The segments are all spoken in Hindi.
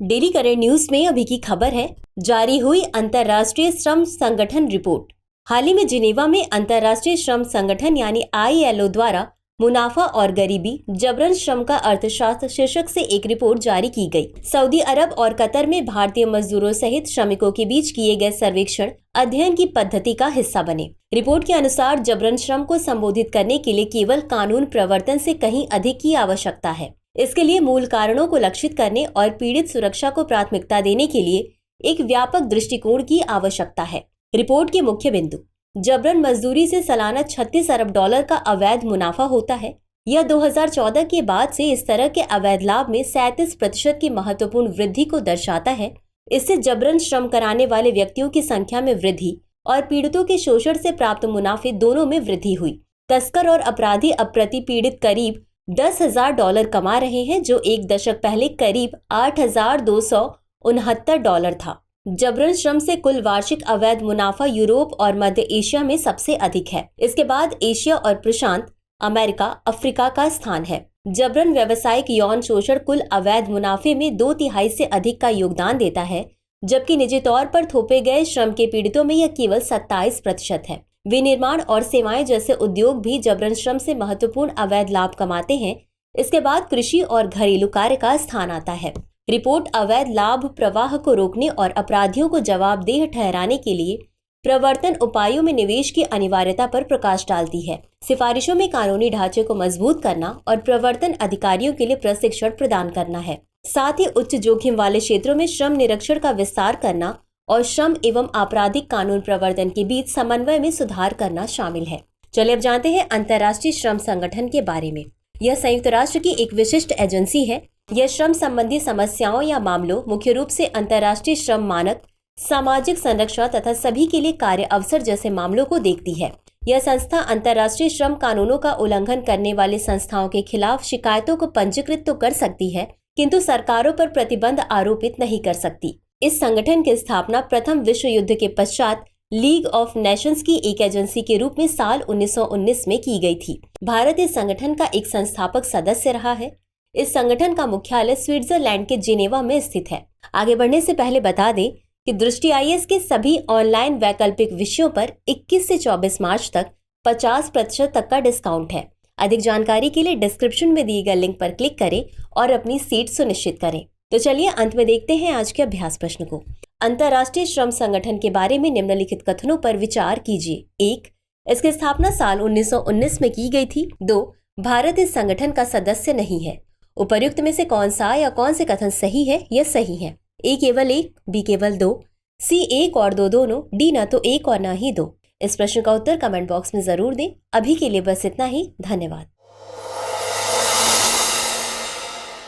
डेली करंट न्यूज में अभी की खबर है, जारी हुई अंतर्राष्ट्रीय श्रम संगठन रिपोर्ट। हाल ही में जिनेवा में अंतर्राष्ट्रीय श्रम संगठन यानी ILO द्वारा मुनाफा और गरीबी, जबरन श्रम का अर्थशास्त्र शीर्षक से एक रिपोर्ट जारी की गई। सऊदी अरब और कतर में भारतीय मजदूरों सहित श्रमिकों के बीच किए गए सर्वेक्षण अध्ययन की पद्धति का हिस्सा बने। रिपोर्ट के अनुसार जबरन श्रम को संबोधित करने के लिए केवल कानून प्रवर्तन से कहीं अधिक की आवश्यकता है। इसके लिए मूल कारणों को लक्षित करने और पीड़ित सुरक्षा को प्राथमिकता देने के लिए एक व्यापक दृष्टिकोण की आवश्यकता है। रिपोर्ट के मुख्य बिंदु: जबरन मजदूरी से सालाना 36 अरब डॉलर का अवैध मुनाफा होता है। यह 2014 के बाद से इस तरह के अवैध लाभ में 37% की महत्वपूर्ण वृद्धि को दर्शाता है। इससे जबरन श्रम कराने वाले व्यक्तियों की संख्या में वृद्धि और पीड़ितों के शोषण से प्राप्त मुनाफे दोनों में वृद्धि हुई। तस्कर और अपराधी अब प्रति पीड़ित करीब 10,000 डॉलर कमा रहे हैं, जो एक दशक पहले करीब 8,269 डॉलर था। जबरन श्रम से कुल वार्षिक अवैध मुनाफा यूरोप और मध्य एशिया में सबसे अधिक है। इसके बाद एशिया और प्रशांत अमेरिका, अफ्रीका का स्थान है। जबरन व्यावसायिक यौन शोषण कुल अवैध मुनाफे में 2/3 से अधिक का योगदान देता है, जबकि निजी तौर पर थोपे गए श्रम के पीड़ितों में यह केवल 27% है। विनिर्माण और सेवाएं जैसे उद्योग भी जबरन श्रम से महत्वपूर्ण अवैध लाभ कमाते हैं। इसके बाद कृषि और घरेलू कार्य का स्थान आता है। रिपोर्ट अवैध लाभ प्रवाह को रोकने और अपराधियों को जवाबदेह ठहराने के लिए प्रवर्तन उपायों में निवेश की अनिवार्यता पर प्रकाश डालती है। सिफारिशों में कानूनी ढांचे को मजबूत करना और प्रवर्तन अधिकारियों के लिए प्रशिक्षण प्रदान करना है। साथ ही उच्च जोखिम वाले क्षेत्रों में श्रम निरीक्षण का विस्तार करना और श्रम एवं आपराधिक कानून प्रवर्तन के बीच समन्वय में सुधार करना शामिल है। चलिए अब जानते हैं अंतर्राष्ट्रीय श्रम संगठन के बारे में। यह संयुक्त राष्ट्र की एक विशिष्ट एजेंसी है। यह श्रम संबंधी समस्याओं या मामलों, मुख्य रूप से अंतर्राष्ट्रीय श्रम मानक, सामाजिक संरक्षण तथा सभी के लिए कार्य अवसर जैसे मामलों को देखती है। यह संस्था अंतर्राष्ट्रीय श्रम कानूनों का उल्लंघन करने वाली संस्थाओं के खिलाफ शिकायतों को पंजीकृत तो कर सकती है, किंतु सरकारों पर प्रतिबंध आरोपित नहीं कर सकती। इस संगठन की स्थापना प्रथम विश्व युद्ध के पश्चात लीग ऑफ नेशंस की एक एजेंसी के रूप में साल 1919 में की गई थी। भारत इस संगठन का एक संस्थापक सदस्य रहा है। इस संगठन का मुख्यालय स्विट्जरलैंड के जिनेवा में स्थित है। आगे बढ़ने से पहले बता दें कि दृष्टि IAS के सभी ऑनलाइन वैकल्पिक विषयों पर 21 से 24 मार्च तक 50% तक का डिस्काउंट है। अधिक जानकारी के लिए डिस्क्रिप्शन में दिए गए लिंक पर क्लिक करें और अपनी सीट सुनिश्चित करें। तो चलिए अंत में देखते हैं आज के अभ्यास प्रश्न को। अंतर्राष्ट्रीय श्रम संगठन के बारे में निम्नलिखित कथनों पर विचार कीजिए। 1. इसकी स्थापना साल 1919 में की गई थी। 2. भारत इस संगठन का सदस्य नहीं है। उपर्युक्त में से कौन सा या कौन से कथन सही है या सही है? A केवल 1, B केवल 2, C 1 और 2 दोनों, D न तो 1 और न ही 2। इस प्रश्न का उत्तर कमेंट बॉक्स में जरूर दें। अभी के लिए बस इतना ही। धन्यवाद।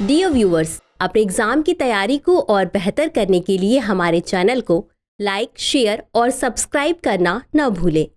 डियर व्यूअर्स, अपने एग्जाम की तैयारी को और बेहतर करने के लिए हमारे चैनल को लाइक, शेयर और सब्सक्राइब करना न भूलें।